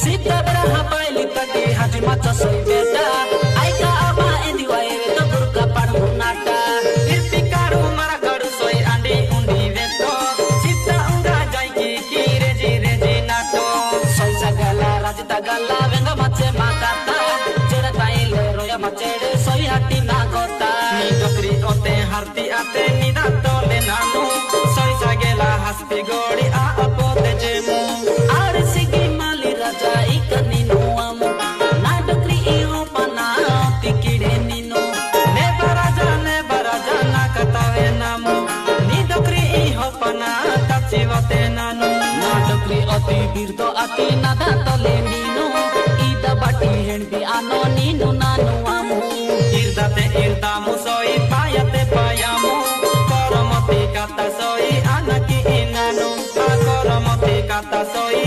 Sita berhapai tadi haji maca soy beda aika ama indi wae to burka padu nata irpi karu mara karu soy andi undi veto sita unga jai ki reji nato soy sagala raji tagala venga mace makata jera taile roya macede soy hati nagota ni dokri ote harti ate ni dato le nanu soy sagela hasti gori a apote jemu ar sigi mali raja ikani nuamu na dokri iho pana tikide nino ne baraja na katave namu ni dokri iho pana tachiwate nanu na dokri ati birdo ati nada tole nino ida bati hendi ano nino nanu amu irdamu soy payate payamu koromoti kata soy anaki inanu koromoti kata soy